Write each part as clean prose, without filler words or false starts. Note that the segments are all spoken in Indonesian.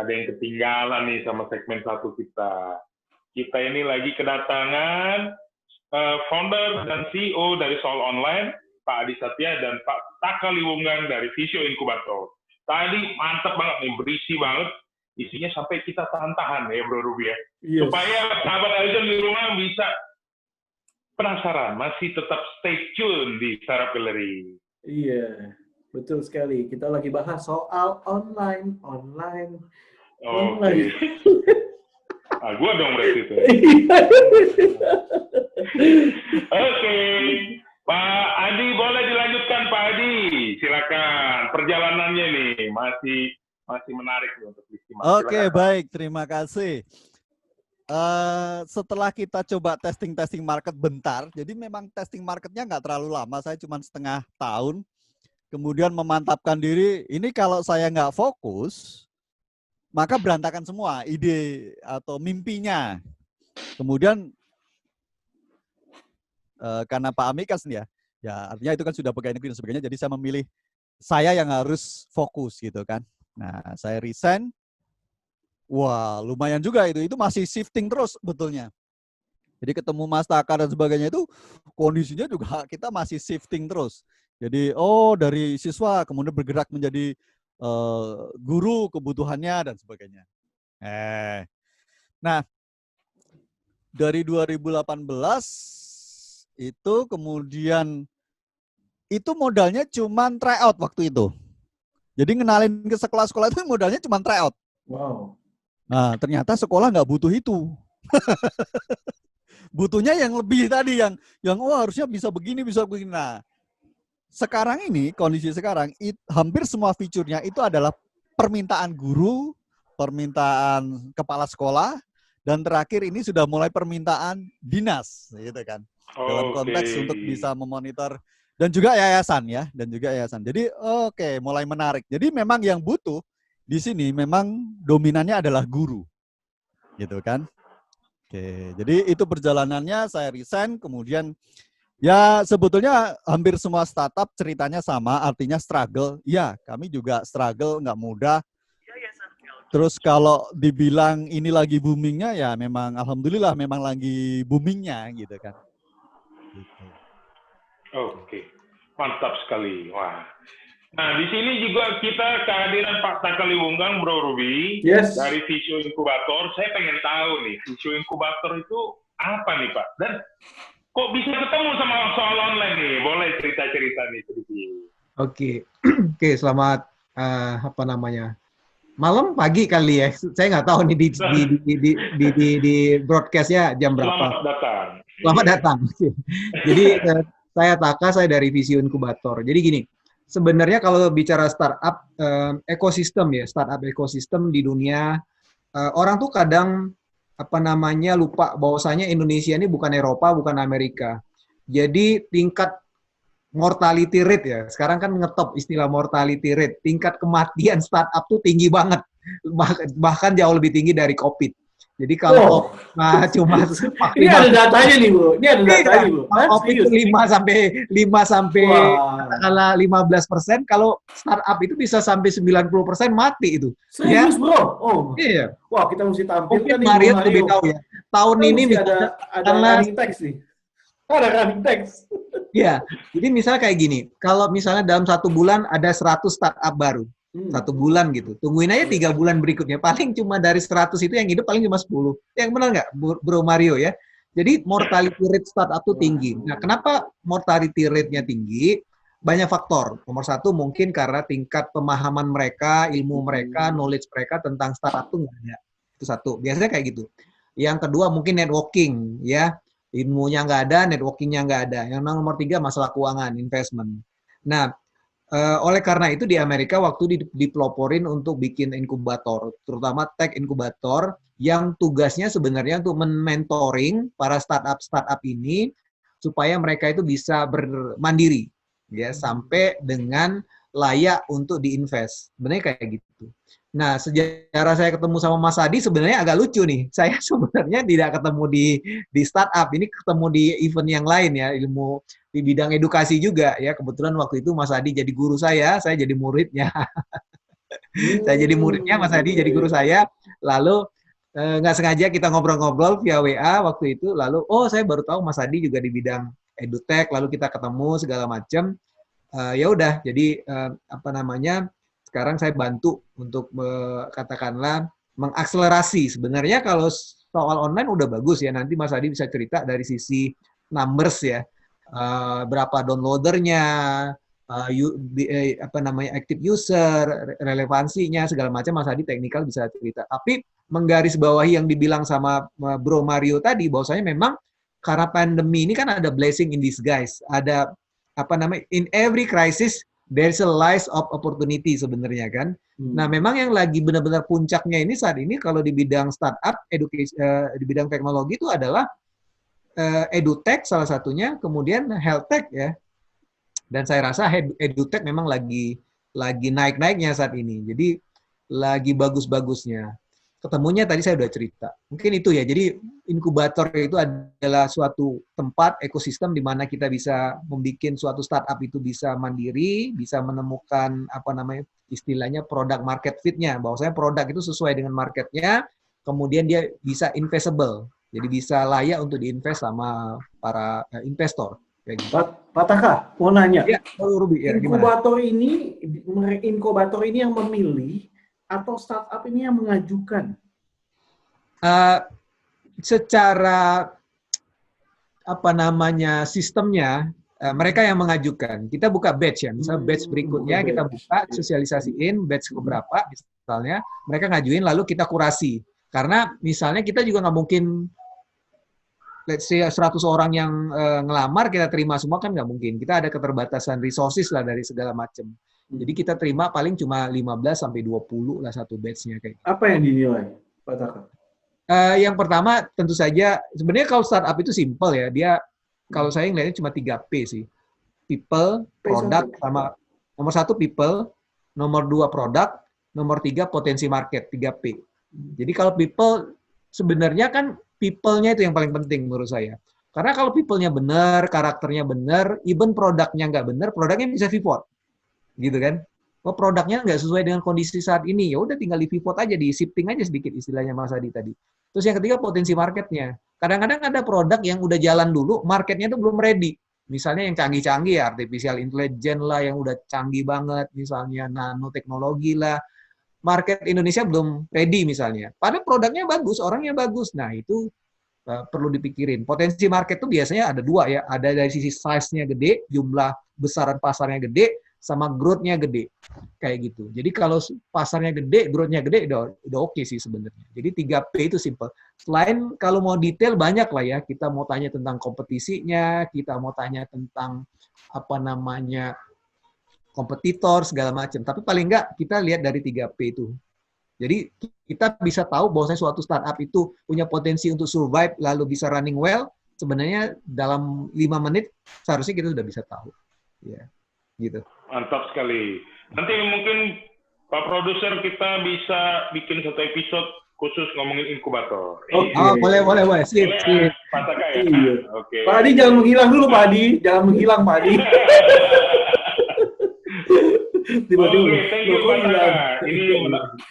ada yang ketinggalan nih sama segmen satu kita. Kita ini lagi kedatangan founder dan CEO dari Soul Online, Pak Adi Satya dan Pak Taka Liwunggang dari Visio Inkubator. Tadi mantap banget nih, berisi banget. Isinya sampai kita tahan-tahan ya Bro Ruby ya. Yes. Supaya sahabat Eljon di rumah bisa penasaran, masih tetap stay tune di Startup Gallery. Iya, betul sekali. Kita lagi bahas soal online. Oke. Gua dong berarti itu. Oke. Pak Adi, boleh dilanjutkan Pak Adi. Silakan. Perjalanannya nih masih menarik nih untuk disimak. Oke, baik. Terima kasih. Setelah kita coba testing market bentar, jadi memang testing marketnya nggak terlalu lama, saya cuma setengah tahun. Kemudian memantapkan diri, ini kalau saya nggak fokus, maka berantakan semua ide atau mimpinya. Kemudian karena Pak Amikas nih ya artinya itu kan sudah pegawai negeri dan sebagainya, jadi saya memilih saya yang harus fokus gitu kan. Nah, saya resign. Wah, lumayan juga itu masih shifting terus betulnya. Jadi ketemu Mas Taka dan sebagainya itu kondisinya juga kita masih shifting terus. Jadi dari siswa kemudian bergerak menjadi guru kebutuhannya dan sebagainya. Nah, dari 2018 itu kemudian itu modalnya cuma tryout waktu itu. Jadi ngenalin ke sekolah-sekolah itu modalnya cuma tryout. Wow. Nah, ternyata sekolah nggak butuh itu. Butuhnya yang lebih tadi, yang harusnya bisa begini. Nah, sekarang ini, kondisi sekarang, hampir semua fiturnya itu adalah permintaan guru, permintaan kepala sekolah, dan terakhir ini sudah mulai permintaan dinas, gitu kan. Dalam konteks untuk bisa memonitor, dan juga yayasan ya, Jadi mulai menarik. Jadi memang yang butuh di sini memang dominannya adalah guru, gitu kan. Jadi itu perjalanannya, saya resign, kemudian ya sebetulnya hampir semua startup ceritanya sama, artinya struggle. Ya, kami juga struggle, nggak mudah. Terus kalau dibilang ini lagi boomingnya, ya memang alhamdulillah memang lagi boomingnya, gitu kan. Oke, mantap sekali. Wah. Nah, di sini juga kita kehadiran Pak Taka Liwunggang, Bro Ruby, dari Visio Inkubator. Saya pengen tahu nih, Visio Inkubator itu apa nih Pak? Dan kok bisa ketemu sama soal online nih? Boleh cerita-cerita nih sedikit. Oke, selamat malam, pagi kali ya. Saya nggak tahu nih di broadcastnya jam berapa. Selamat datang. Jadi saya Taka, saya dari Visio Inkubator. Jadi gini, sebenarnya kalau bicara startup ekosistem ya, startup ekosistem di dunia, orang tuh kadang lupa bahwasanya Indonesia ini bukan Eropa, bukan Amerika. Jadi tingkat mortality rate ya, sekarang kan ngetop istilah mortality rate, tingkat kematian startup tuh tinggi banget, bahkan jauh lebih tinggi dari COVID. Jadi kalau cuma ini ada datanya nih Bu. Ini ada datanya Bu. COVID itu 5 sampai katakanlah 15%, kalau startup itu bisa sampai 90% mati itu. Serius Bro? Iya. Wah, kita mesti tampilkan nih Mario lebih tahu ya. Tahun ini ada running text nih. Ada running text. Iya. Jadi misalnya kayak gini, kalau misalnya dalam 1 bulan ada 100 startup baru. 1 bulan gitu. Tungguin aja 3 bulan berikutnya. Paling cuma dari 100 itu yang hidup paling cuma 10. Yang benar nggak, Bro Mario ya? Jadi mortality rate startup itu tinggi. Nah, kenapa mortality rate-nya tinggi? Banyak faktor. Nomor 1 mungkin karena tingkat pemahaman mereka, ilmu mereka, knowledge mereka tentang startup itu nggak ada. Itu 1. Biasanya kayak gitu. Yang kedua mungkin networking ya. Ilmunya nggak ada, networkingnya nggak ada. Yang nomor 3 masalah keuangan, investment. Nah, oleh karena itu di Amerika waktu dipeloporin untuk bikin inkubator, terutama tech inkubator yang tugasnya sebenarnya untuk mentoring para startup ini supaya mereka itu bisa bermandiri ya sampai dengan layak untuk diinvest. Sebenarnya kayak gitu. Nah, sejarah saya ketemu sama Mas Adi sebenarnya agak lucu nih. Saya sebenarnya tidak ketemu di startup, ini ketemu di event yang lain ya, ilmu di bidang edukasi juga ya. Kebetulan waktu itu Mas Adi jadi guru saya jadi muridnya. Saya jadi muridnya, Mas Hadi jadi guru saya. Lalu nggak sengaja kita ngobrol-ngobrol via WA waktu itu. Lalu, oh saya baru tahu Mas Hadi juga di bidang edutech. Lalu kita ketemu segala macam. Ya udah, jadi apa namanya? Sekarang saya bantu untuk katakanlah mengakselerasi. Sebenarnya kalau soal online udah bagus ya. Nanti Mas Hadi bisa cerita dari sisi numbers ya. Berapa downloadernya, apa namanya active user, relevansinya segala macam Mas Hadi teknikal bisa cerita. Tapi menggarisbawahi yang dibilang sama Bro Mario tadi, bahwasanya memang karena pandemi ini kan ada blessing in disguise, ada apa namanya in every crisis there's a light of opportunity sebenarnya kan. Nah memang yang lagi benar-benar puncaknya ini saat ini kalau di bidang startup, education, di bidang teknologi itu adalah edutech salah satunya, kemudian health tech ya. Dan saya rasa edutech memang lagi naik-naiknya saat ini. Jadi lagi bagus-bagusnya. Ketemunya tadi saya udah cerita. Mungkin itu ya. Jadi inkubator itu adalah suatu tempat ekosistem di mana kita bisa membuat suatu startup itu bisa mandiri, bisa menemukan apa namanya istilahnya product market fit-nya. Bahwasanya produk itu sesuai dengan marketnya, kemudian dia bisa investable. Jadi bisa layak untuk diinvest sama para investor. Gitu. Pak Taka, mau nanya. Ya, Ruby, ya, inkubator ini yang memilih atau startup ini yang mengajukan? Secara apa namanya sistemnya, mereka yang mengajukan. Kita buka batch ya, misalnya batch berikutnya kita buka, sosialisasiin batch keberapa, misalnya mereka ngajuin lalu kita kurasi. Karena misalnya kita juga nggak mungkin let's say 100 orang yang ngelamar kita terima semua kan nggak mungkin. Kita ada keterbatasan resources lah dari segala macam. Jadi kita terima paling cuma 15 sampai 20 lah satu batch-nya kayak. Apa yang dinilai, Pak Taka? Yang pertama tentu saja sebenarnya kalau startup itu simple ya. Dia kalau saya ngelihatnya cuma 3P sih. People, product sama nomor 1 people, nomor 2 product, nomor 3 potensi market, 3P. Jadi kalau people sebenarnya kan people-nya itu yang paling penting menurut saya. Karena kalau people-nya benar, karakternya benar, even produknya nggak benar, produknya bisa pivot. Gitu kan. Oh, produknya nggak sesuai dengan kondisi saat ini, ya udah tinggal di pivot aja, di shifting aja sedikit istilahnya Mas Hadi tadi. Terus yang ketiga potensi marketnya. Kadang-kadang ada produk yang udah jalan dulu, marketnya itu belum ready. Misalnya yang canggih-canggih ya, artificial intelligence lah, yang udah canggih banget, misalnya nanoteknologi lah. Market Indonesia belum ready misalnya. Padahal produknya bagus, orangnya bagus. Nah, itu perlu dipikirin. Potensi market itu biasanya ada dua ya. Ada dari sisi size-nya gede, jumlah besaran pasarnya gede, sama growth-nya gede. Kayak gitu. Jadi kalau pasarnya gede, growth-nya gede, udah oke sih sebenarnya. Jadi 3P itu simple. Selain kalau mau detail banyak lah ya. Kita mau tanya tentang kompetisinya, kita mau tanya tentang apa namanya kompetitor segala macam. Tapi paling enggak kita lihat dari 3P itu. Jadi kita bisa tahu bahwa suatu startup itu punya potensi untuk survive lalu bisa running well. Sebenarnya dalam 5 menit seharusnya kita sudah bisa tahu. Ya, gitu. Mantap sekali. Nanti mungkin Pak Produser kita bisa bikin satu episode khusus ngomongin inkubator. Oke. Oh, boleh. Sip. Pak Taka ya? Iya. Oke. Pak Adi jangan menghilang dulu, Pak Adi. Jangan menghilang, Pak Adi. Tiba-tiba. Oke, thank you Pak Taka. Ini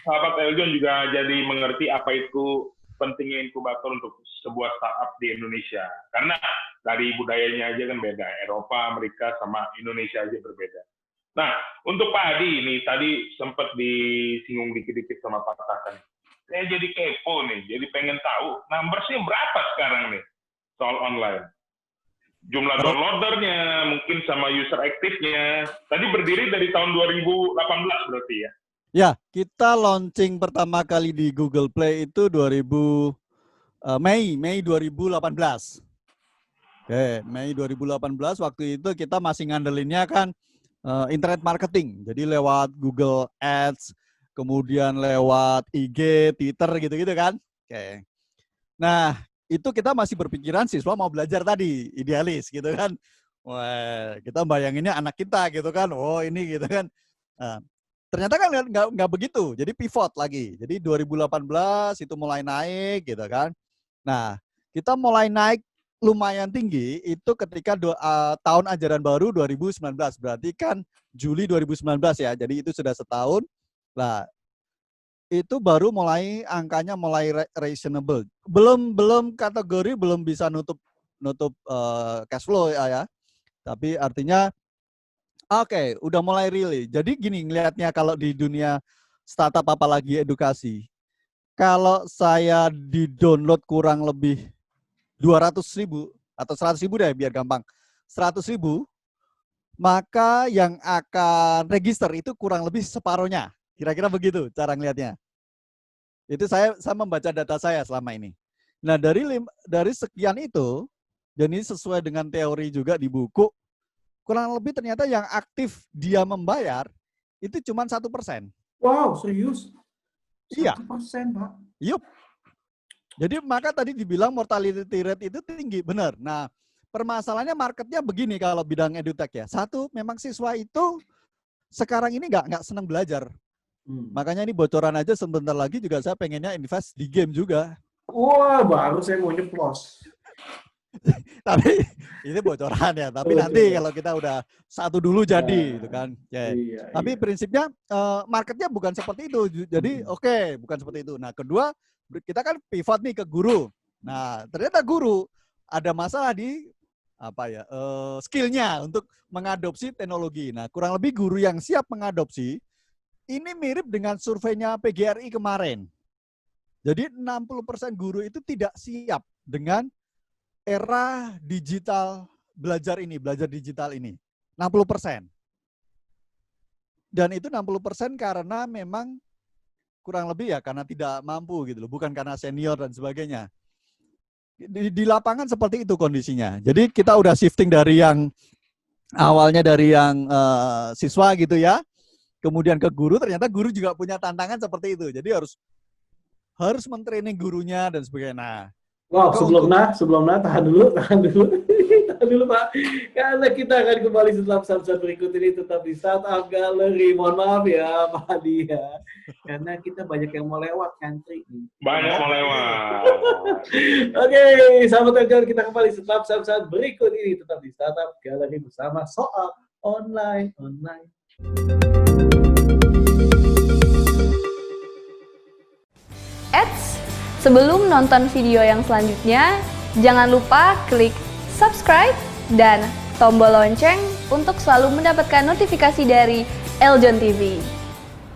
sahabat Eljon juga jadi mengerti apa itu pentingnya inkubator untuk sebuah startup di Indonesia. Karena dari budayanya aja kan beda. Eropa, Amerika, sama Indonesia aja berbeda. Nah, untuk Pak Adi ini tadi sempat disinggung dikit-dikit sama Pak Taka. Saya jadi kepo nih, jadi pengen tahu numbersnya berapa sekarang nih soal online. Jumlah downloadernya, mungkin sama user aktifnya. Tadi berdiri dari tahun 2018 berarti ya? Ya, kita launching pertama kali di Google Play itu Mei 2018. Oke, Mei 2018 waktu itu kita masih ngandelinnya kan internet marketing. Jadi lewat Google Ads, kemudian lewat IG, Twitter gitu-gitu kan. Oke. Nah, itu kita masih berpikiran siswa mau belajar tadi, idealis gitu kan. Wah, kita bayanginnya anak kita gitu kan. Oh, ini gitu kan. Nah, ternyata kan nggak begitu. Jadi pivot lagi. Jadi 2018 itu mulai naik gitu kan. Nah, kita mulai naik lumayan tinggi itu ketika tahun ajaran baru 2019. Berarti kan Juli 2019 ya. Jadi itu sudah setahun. Nah, itu baru mulai angkanya mulai reasonable. Belum kategori belum bisa nutup cash flow ya. Tapi artinya oke, udah mulai really. Jadi gini ngelihatnya kalau di dunia startup apalagi edukasi. Kalau saya di-download kurang lebih 200.000 atau 100.000 deh biar gampang. 100.000, maka yang akan register itu kurang lebih separuhnya. Kira-kira begitu cara ngelihatnya. Itu saya membaca data saya selama ini. Nah, dari sekian itu, dan ini sesuai dengan teori juga di buku, kurang lebih ternyata yang aktif dia membayar itu cuma 1%. Wow, serius? Iya. 1%, Pak. Yup. Jadi maka tadi dibilang mortality rate itu tinggi, benar. Nah, permasalahannya marketnya begini kalau bidang edutech ya. Satu, memang siswa itu sekarang ini nggak senang belajar. Makanya ini bocoran aja sebentar lagi juga saya pengennya invest di game juga. Wah, baru saya mau nyeplos. Tapi ini bocoran ya. Tapi nanti kalau kita udah satu dulu jadi, gitu kan. Ya. Iya, Tapi prinsipnya marketnya bukan seperti itu. Jadi oke, bukan seperti itu. Nah, kedua kita kan pivot nih ke guru. Nah, ternyata guru ada masalah di skillnya untuk mengadopsi teknologi. Nah, kurang lebih guru yang siap mengadopsi ini mirip dengan surveinya PGRI kemarin. Jadi 60% guru itu tidak siap dengan era digital belajar digital ini. 60%. Dan itu 60% karena memang kurang lebih ya karena tidak mampu gitu loh, bukan karena senior dan sebagainya. Di lapangan seperti itu kondisinya. Jadi kita udah shifting dari yang awalnya dari yang siswa gitu ya, kemudian ke guru. Ternyata guru juga punya tantangan seperti itu. Jadi harus mentraining gurunya dan sebagainya. Nah, wow, sebelum tahan dulu Pak. Karena kita akan kembali setelah pesan-pesan berikut ini tetap di Startup Gallery. Mohon maaf ya Pak Dia. Karena kita banyak yang mau lewat country. Banyak mau lewat. Oke, sahabat Gallery, kita kembali setelah pesan-pesan berikut ini tetap di Startup Gallery bersama soal online. Sebelum nonton video yang selanjutnya, jangan lupa klik subscribe dan tombol lonceng untuk selalu mendapatkan notifikasi dari Eljon TV.